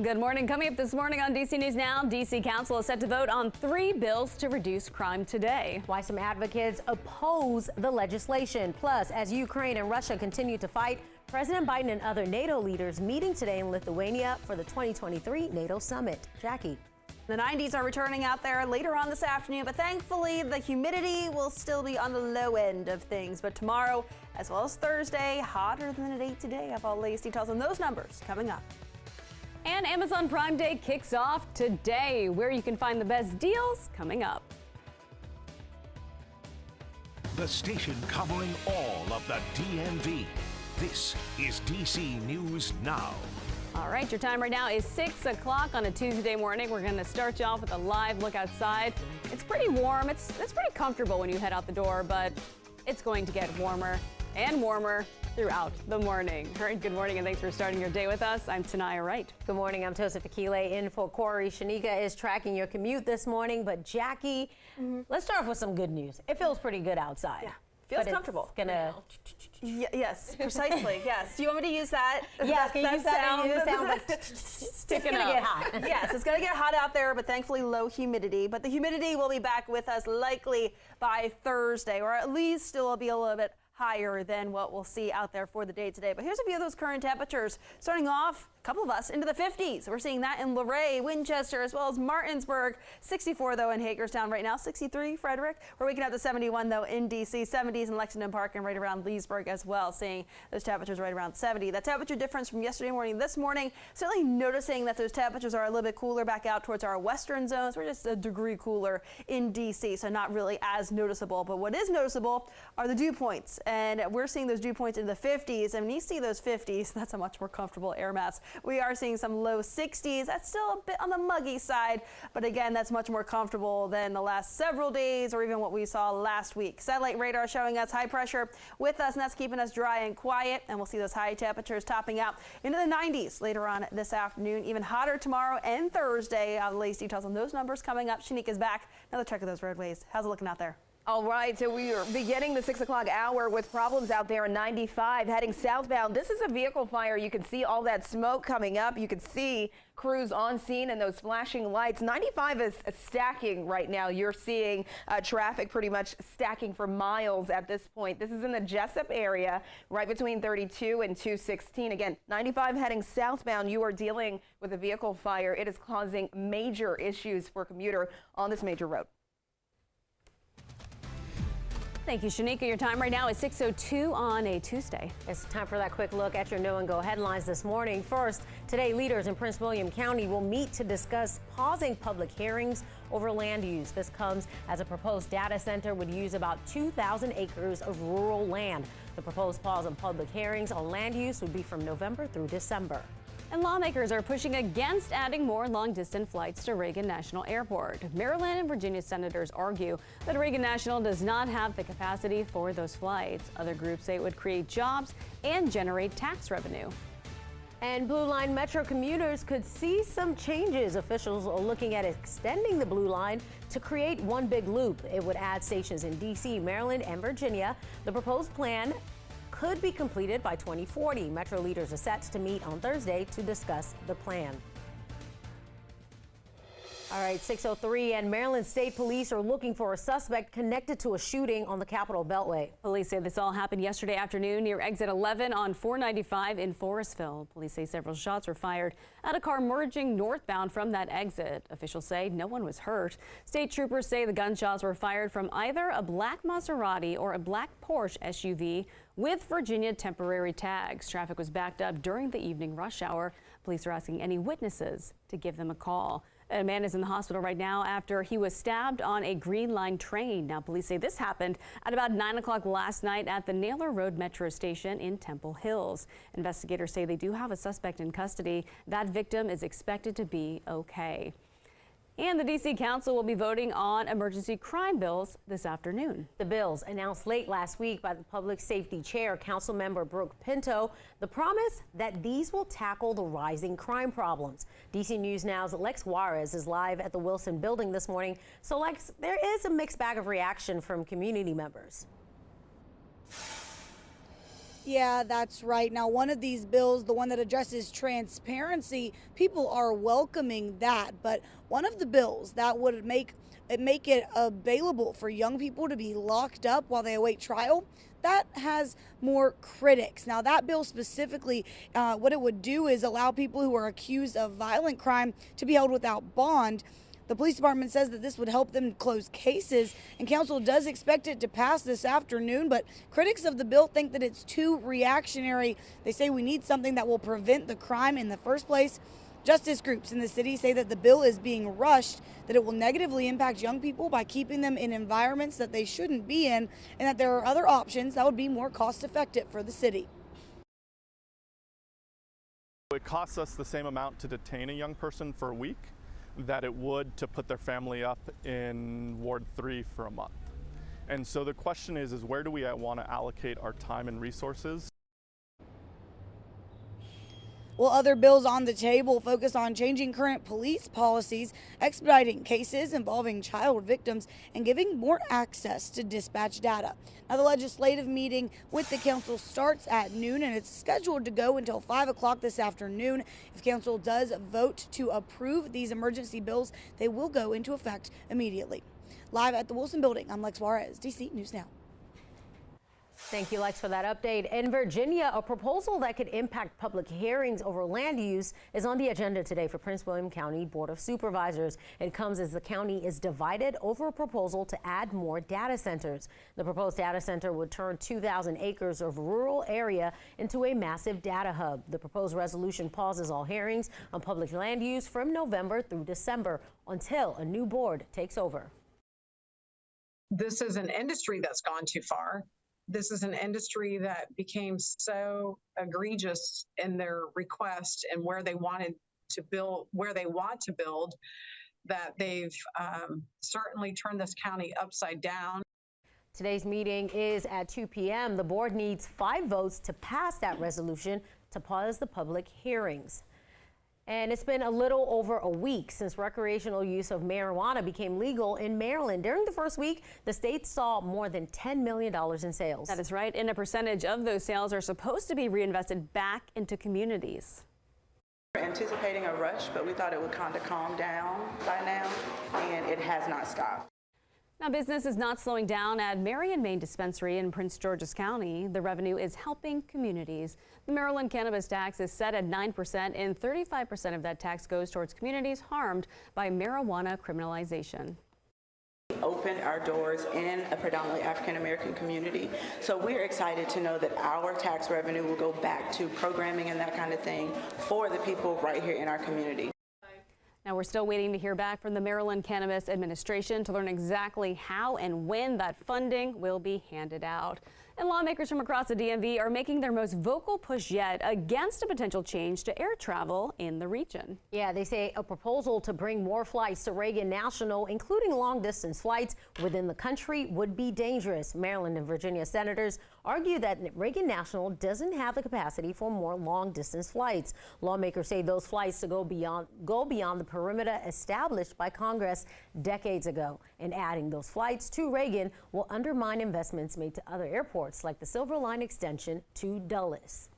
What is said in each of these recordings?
Good morning. Coming up this morning on DC News Now, DC Council is set to vote on 3 bills to reduce crime today. Why some advocates oppose the legislation. Plus, as Ukraine and Russia continue to fight, President Biden and other NATO leaders meeting today in Lithuania for the 2023 NATO summit. Jackie. The 90s are returning out there later on this afternoon, but thankfully the humidity will still be on the low end of things. But tomorrow, as well as Thursday, hotter than it ate today. I have all the latest details on those numbers coming up. And Amazon Prime Day kicks off today, where you can find the best deals coming up. The station covering all of the DMV. This is DC News Now. All right, your time right now is 6 o'clock on a Tuesday morning. We're going to start you off with a live look outside. It's pretty warm. It's pretty comfortable when you head out the door, but it's going to get warmer and warmer throughout the morning. All right, good morning, and thanks for starting your day with us. I'm Tanaya Wright. Good morning. I'm Tosa Fakile in for Corey. Shanika is tracking your commute this morning, but Jackie, let's start off with some good news. It feels pretty good outside. Yeah. Feels comfortable. It's gonna. Yes, precisely. Yes. Do you want me to use that? Yes, can you use that sound? It sounds like it's gonna get hot. Yes, it's going to get hot out there, but thankfully low humidity. But the humidity will be back with us likely by Thursday, or at least it will be a little bit higher than what we'll see out there for the day today. But here's a view of those current temperatures. Starting off, a couple of us into the 50s. We're seeing that in Luray, Winchester, as well as Martinsburg. 64 though in Hagerstown right now. 63 Frederick. We're waking up to 71 though in DC. 70s in Lexington Park and right around Leesburg as well. Seeing those temperatures right around 70. The temperature difference from yesterday morning this morning. Certainly noticing that those temperatures are a little bit cooler back out towards our western zones. We're just a degree cooler in DC, so not really as noticeable. But what is noticeable are the dew points. And we're seeing those dew points in the 50s. And when you see those 50s, that's a much more comfortable air mass. We are seeing some low 60s. That's still a bit on the muggy side. But again, that's much more comfortable than the last several days or even what we saw last week. Satellite radar showing us high pressure with us, and that's keeping us dry and quiet. And we'll see those high temperatures topping out into the 90s later on this afternoon. Even hotter tomorrow and Thursday. The latest details on those numbers coming up. Shanika's back. Another check of those roadways. How's it looking out there? All right, so we are beginning the 6 o'clock hour with problems out there in 95 heading southbound. This is a vehicle fire. You can see all that smoke coming up. You can see crews on scene and those flashing lights. 95 is stacking right now. You're seeing traffic pretty much stacking for miles at this point. This is in the Jessup area, right between 32 and 216. Again, 95 heading southbound. You are dealing with a vehicle fire. It is causing major issues for a commuter on this major road. Thank you, Shanika. Your time right now is 6:02 on a Tuesday. It's time for that quick look at your Know and Go headlines this morning. First, today leaders in Prince William County will meet to discuss pausing public hearings over land use. This comes as a proposed data center would use about 2,000 acres of rural land. The proposed pause on public hearings on land use would be from November through December. And lawmakers are pushing against adding more long-distance flights to Reagan National Airport. Maryland and Virginia senators argue that Reagan National does not have the capacity for those flights. Other groups say it would create jobs and generate tax revenue. And Blue Line Metro commuters could see some changes. Officials are looking at extending the Blue Line to create one big loop. It would add stations in D.C., Maryland, and Virginia. The proposed plan could be completed by 2040. Metro leaders are set to meet on Thursday to discuss the plan. All right, 6:03, and Maryland State Police are looking for a suspect connected to a shooting on the Capitol Beltway. Police say this all happened yesterday afternoon near exit 11 on 495 in Forestville. Police say several shots were fired at a car merging northbound from that exit. Officials say no one was hurt. State troopers say the gunshots were fired from either a black Maserati or a black Porsche SUV with Virginia temporary tags. Traffic was backed up during the evening rush hour. Police are asking any witnesses to give them a call. A man is in the hospital right now after he was stabbed on a Green Line train. Now, police say this happened at about 9 o'clock last night at the Naylor Road Metro Station in Temple Hills. Investigators say they do have a suspect in custody. That victim is expected to be okay. And the D.C. Council will be voting on emergency crime bills this afternoon. The bills, announced late last week by the Public Safety Chair, Councilmember Brooke Pinto, the promise that these will tackle the rising crime problems. D.C. News Now's Lex Juarez is live at the Wilson Building this morning. So, Lex, there is a mixed bag of reaction from community members. Yeah, that's right. Now, one of these bills, the one that addresses transparency, people are welcoming that. But one of the bills that would make it available for young people to be locked up while they await trial, that has more critics. Now, that bill specifically, what it would do is allow people who are accused of violent crime to be held without bond. The police department says that this would help them close cases, and council does expect it to pass this afternoon, but critics of the bill think that it's too reactionary. They say we need something that will prevent the crime in the first place. Justice groups in the city say that the bill is being rushed, that it will negatively impact young people by keeping them in environments that they shouldn't be in, and that there are other options that would be more cost effective for the city. It costs us the same amount to detain a young person for a week that it would to put their family up in Ward 3 for a month. And so the question is where do we want to allocate our time and resources? Well, other bills on the table focus on changing current police policies, expediting cases involving child victims, and giving more access to dispatch data. Now, the legislative meeting with the council starts at noon, and it's scheduled to go until 5 o'clock this afternoon. If council does vote to approve these emergency bills, they will go into effect immediately. Live at the Wilson Building, I'm Lex Juarez, DC News Now. Thank you, Lex, for that update. In Virginia, a proposal that could impact public hearings over land use is on the agenda today for Prince William County Board of Supervisors. It comes as the county is divided over a proposal to add more data centers. The proposed data center would turn 2,000 acres of rural area into a massive data hub. The proposed resolution pauses all hearings on public land use from November through December until a new board takes over. This is an industry that's gone too far. This is an industry that became so egregious in their request and where they wanted to build, where they want to build, that they've certainly turned this county upside down. Today's meeting is at 2 p.m. The board needs 5 votes to pass that resolution to pause the public hearings. And it's been a little over a week since recreational use of marijuana became legal in Maryland. During the first week, the state saw more than $10 million in sales. That is right. And a percentage of those sales are supposed to be reinvested back into communities. We're anticipating a rush, but we thought it would kind of calm down by now, and it has not stopped. Now, business is not slowing down at Marion Main Dispensary in Prince George's County. The revenue is helping communities. The Maryland cannabis tax is set at 9%, and 35% of that tax goes towards communities harmed by marijuana criminalization. We opened our doors in a predominantly African-American community, so we're excited to know that our tax revenue will go back to programming and that kind of thing for the people right here in our community. Now, we're still waiting to hear back from the Maryland Cannabis Administration to learn exactly how and when that funding will be handed out. And lawmakers from across the DMV are making their most vocal push yet against a potential change to air travel in the region. Yeah, they say a proposal to bring more flights to Reagan National, including long-distance flights within the country, would be dangerous. Maryland and Virginia senators argue that Reagan National doesn't have the capacity for more long-distance flights. Lawmakers say those flights to go beyond the perimeter established by Congress decades ago. And adding those flights to Reagan will undermine investments made to other airports like the Silver Line extension to Dulles.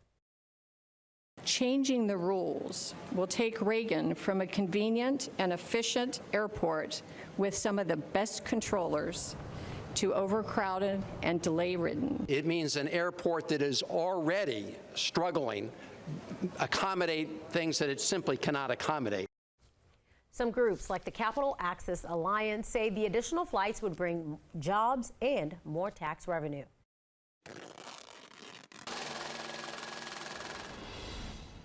Changing the rules will take Reagan from a convenient and efficient airport with some of the best controllers to overcrowded and delay-ridden. It means an airport that is already struggling accommodate things that it simply cannot accommodate. Some groups like the Capital Access Alliance say the additional flights would bring jobs and more tax revenue.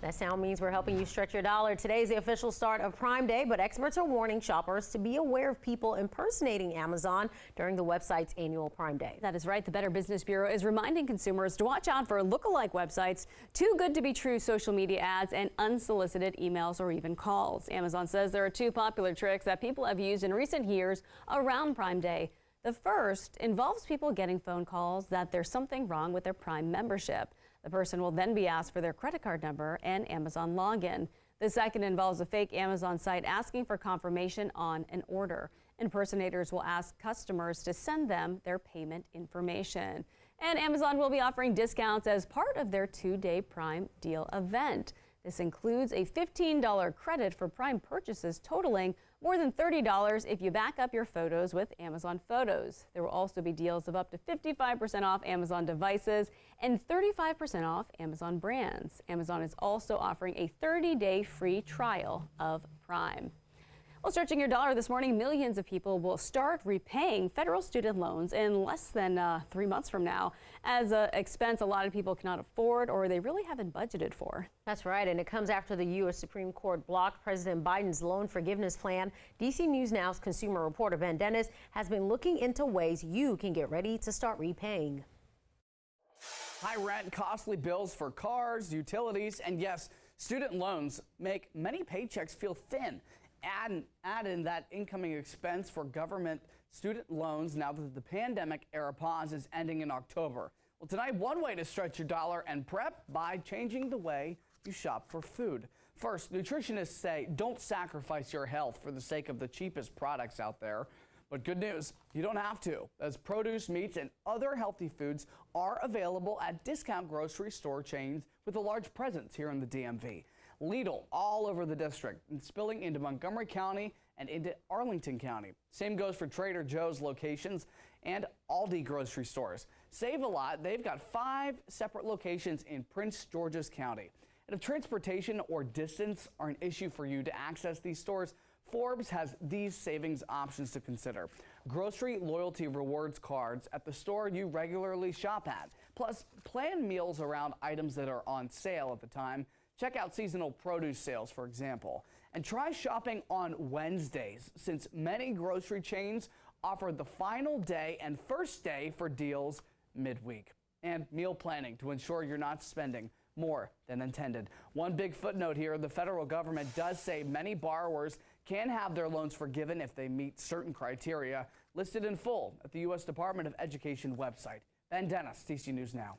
That sound means we're helping you stretch your dollar. Today is the official start of Prime Day, but experts are warning shoppers to be aware of people impersonating Amazon during the website's annual Prime Day. That is right. The Better Business Bureau is reminding consumers to watch out for lookalike websites, too good to be true social media ads, and unsolicited emails or even calls. Amazon says there are 2 popular tricks that people have used in recent years around Prime Day. The first involves people getting phone calls that there's something wrong with their Prime membership. The person will then be asked for their credit card number and Amazon login. The second involves a fake Amazon site asking for confirmation on an order. Impersonators will ask customers to send them their payment information. And Amazon will be offering discounts as part of their 2-day Prime Deal event. This includes a $15 credit for Prime purchases totaling more than $30 if you back up your photos with Amazon Photos. There will also be deals of up to 55% off Amazon devices and 35% off Amazon brands. Amazon is also offering a 30-day free trial of Prime. Well, searching your dollar this morning, millions of people will start repaying federal student loans in less than 3 months from now, as an expense a lot of people cannot afford or they really haven't budgeted for. That's right, and it comes after the U.S. Supreme Court blocked President Biden's loan forgiveness plan. DC News Now's consumer reporter Ben Dennis has been looking into ways you can get ready to start repaying. High rent, costly bills for cars, utilities, and yes, student loans make many paychecks feel thin. Add in that incoming expense for government student loans now that the pandemic era pause is ending in October. Well, tonight, one way to stretch your dollar and prep by changing the way you shop for food. First, nutritionists say don't sacrifice your health for the sake of the cheapest products out there. But good news, you don't have to, as produce, meats, and other healthy foods are available at discount grocery store chains with a large presence here in the DMV. Lidl all over the district and spilling into Montgomery County and into Arlington County. Same goes for Trader Joe's locations and Aldi grocery stores. Save a Lot, they've got 5 separate locations in Prince George's County. And if transportation or distance are an issue for you to access these stores, Forbes has these savings options to consider. Grocery loyalty rewards cards at the store you regularly shop at. Plus, plan meals around items that are on sale at the time. Check out seasonal produce sales, for example, and try shopping on Wednesdays, since many grocery chains offer the final day and first day for deals midweek. And meal planning to ensure you're not spending more than intended. One big footnote here, the federal government does say many borrowers can have their loans forgiven if they meet certain criteria listed in full at the U.S. Department of Education website. Ben Dennis, DC News Now.